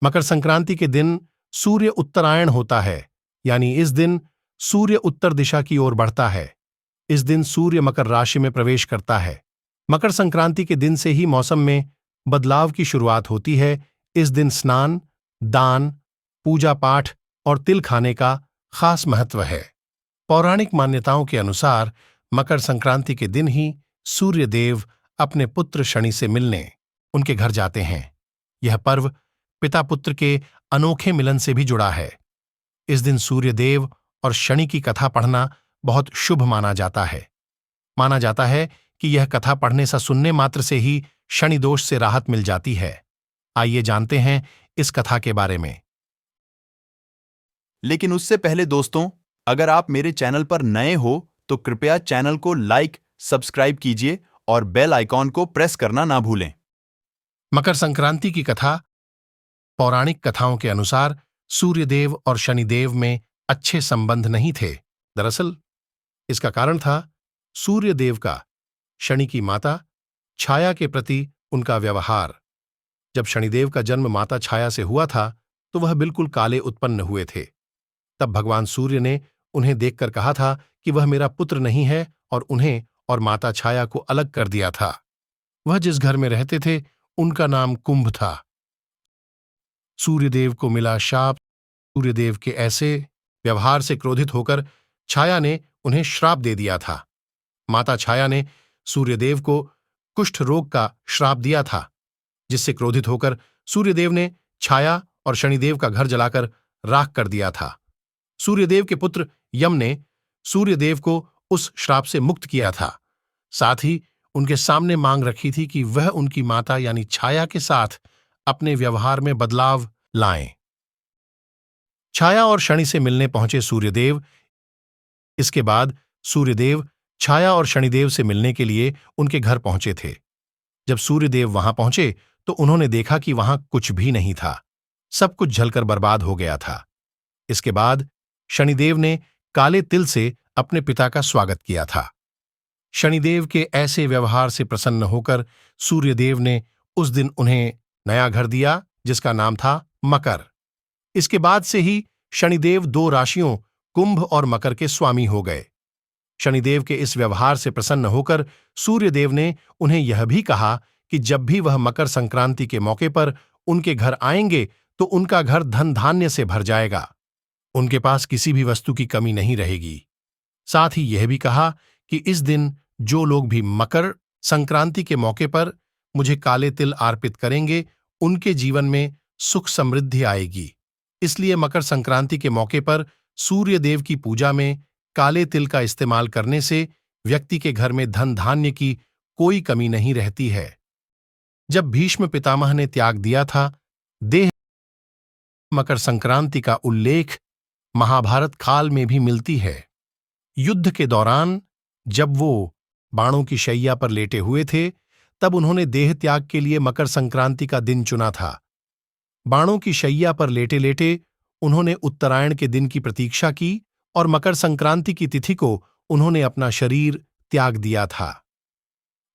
मकर संक्रांति के दिन सूर्य उत्तरायण होता है, यानी इस दिन सूर्य उत्तर दिशा की ओर बढ़ता है। इस दिन सूर्य मकर राशि में प्रवेश करता है। मकर संक्रांति के दिन से ही मौसम में बदलाव की शुरुआत होती है। इस दिन स्नान, दान, पूजा पाठ और तिल खाने का खास महत्व है। पौराणिक मान्यताओं के अनुसार मकर संक्रांति के दिन ही सूर्य देव अपने पुत्र शनि से मिलने उनके घर जाते हैं। यह पर्व पिता पुत्र के अनोखे मिलन से भी जुड़ा है। इस दिन सूर्य देव और शनि की कथा पढ़ना बहुत शुभ माना जाता है। माना जाता है कि यह कथा पढ़ने से सुनने मात्र से ही शनि दोष से राहत मिल जाती है। आइए जानते हैं इस कथा के बारे में। लेकिन उससे पहले दोस्तों, अगर आप मेरे चैनल पर नए हो तो कृपया चैनल को लाइक, सब्सक्राइब कीजिए और बेल आइकॉन को प्रेस करना ना भूलें। मकर संक्रांति की कथा। पौराणिक कथाओं के अनुसार सूर्यदेव और शनिदेव में अच्छे संबंध नहीं थे। दरअसल इसका कारण था सूर्यदेव का शनि की माता छाया के प्रति उनका व्यवहार। जब शनिदेव का जन्म माता छाया से हुआ था तो वह बिल्कुल काले उत्पन्न हुए थे। तब भगवान सूर्य ने उन्हें देखकर कहा था कि वह मेरा पुत्र नहीं है और उन्हें और माता छाया को अलग कर दिया था। वह जिस घर में रहते थे उनका नाम कुंभ था। सूर्यदेव को मिला शाप। सूर्यदेव के ऐसे व्यवहार से क्रोधित होकर छाया ने उन्हें श्राप दे दिया था। माता छाया ने सूर्यदेव को कुष्ठ रोग का श्राप दिया था, जिससे क्रोधित होकर सूर्यदेव ने छाया और शनिदेव का घर जलाकर राख कर दिया था। सूर्यदेव के पुत्र यम ने सूर्यदेव को उस श्राप से मुक्त किया था। साथ ही उनके सामने मांग रखी थी कि वह उनकी माता यानी छाया के साथ अपने व्यवहार में बदलाव लाएं। छाया और शनि से मिलने पहुंचे सूर्यदेव। इसके बाद सूर्यदेव छाया और शनिदेव से मिलने के लिए उनके घर पहुंचे थे। जब सूर्यदेव वहां पहुंचे तो उन्होंने देखा कि वहां कुछ भी नहीं था। सब कुछ जलकर बर्बाद हो गया था। इसके बाद शनिदेव ने काले तिल से अपने पिता का स्वागत किया था। शनिदेव के ऐसे व्यवहार से प्रसन्न होकर सूर्यदेव ने उस दिन उन्हें नया घर दिया, जिसका नाम था मकर। इसके बाद से ही शनिदेव दो राशियों कुंभ और मकर के स्वामी हो गए। शनिदेव के इस व्यवहार से प्रसन्न होकर सूर्यदेव ने उन्हें यह भी कहा कि जब भी वह मकर संक्रांति के मौके पर उनके घर आएंगे तो उनका घर धन धान्य से भर जाएगा। उनके पास किसी भी वस्तु की कमी नहीं रहेगी। साथ ही यह भी कहा कि इस दिन जो लोग भी मकर संक्रांति के मौके पर मुझे काले तिल अर्पित करेंगे, उनके जीवन में सुख समृद्धि आएगी। इसलिए मकर संक्रांति के मौके पर सूर्यदेव की पूजा में काले तिल का इस्तेमाल करने से व्यक्ति के घर में धन धान्य की कोई कमी नहीं रहती है। जब भीष्म पितामह ने त्याग दिया था देह, मकर संक्रांति का उल्लेख महाभारत काल में भी मिलती है। युद्ध के दौरान जब वो बाणों की शैया पर लेटे हुए थे, तब उन्होंने देह त्याग के लिए मकर संक्रांति का दिन चुना था। बाणों की शैया पर लेटे लेटे उन्होंने उत्तरायण के दिन की प्रतीक्षा की और मकर संक्रांति की तिथि को उन्होंने अपना शरीर त्याग दिया था।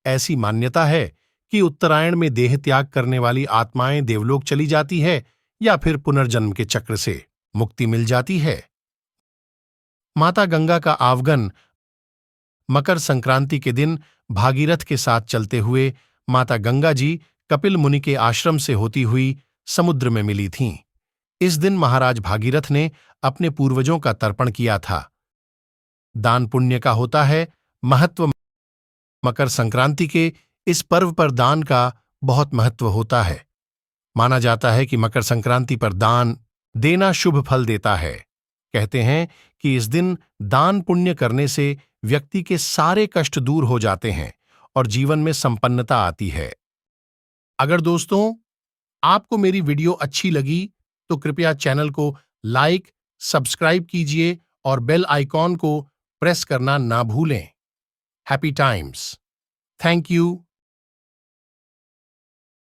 ऐसी मान्यता है कि उत्तरायण में देह त्याग करने वाली आत्माएं देवलोक चली जाती है या फिर पुनर्जन्म के चक्र से मुक्ति मिल जाती है। माता गंगा का आगमन मकर संक्रांति के दिन भागीरथ के साथ चलते हुए माता गंगा जी कपिल मुनि के आश्रम से होती हुई समुद्र में मिली थीं। इस दिन महाराज भागीरथ ने अपने पूर्वजों का तर्पण किया था। दान पुण्य का होता है महत्व। मकर संक्रांति के इस पर्व पर दान का बहुत महत्व होता है। माना जाता है कि मकर संक्रांति पर दान देना शुभ फल देता है। कहते हैं कि इस दिन दान पुण्य करने से व्यक्ति के सारे कष्ट दूर हो जाते हैं और जीवन में संपन्नता आती है। अगर दोस्तों आपको मेरी वीडियो अच्छी लगी तो कृपया चैनल को लाइक, सब्सक्राइब कीजिए और बेल आइकॉन को प्रेस करना ना भूलें। Happy times. Thank you.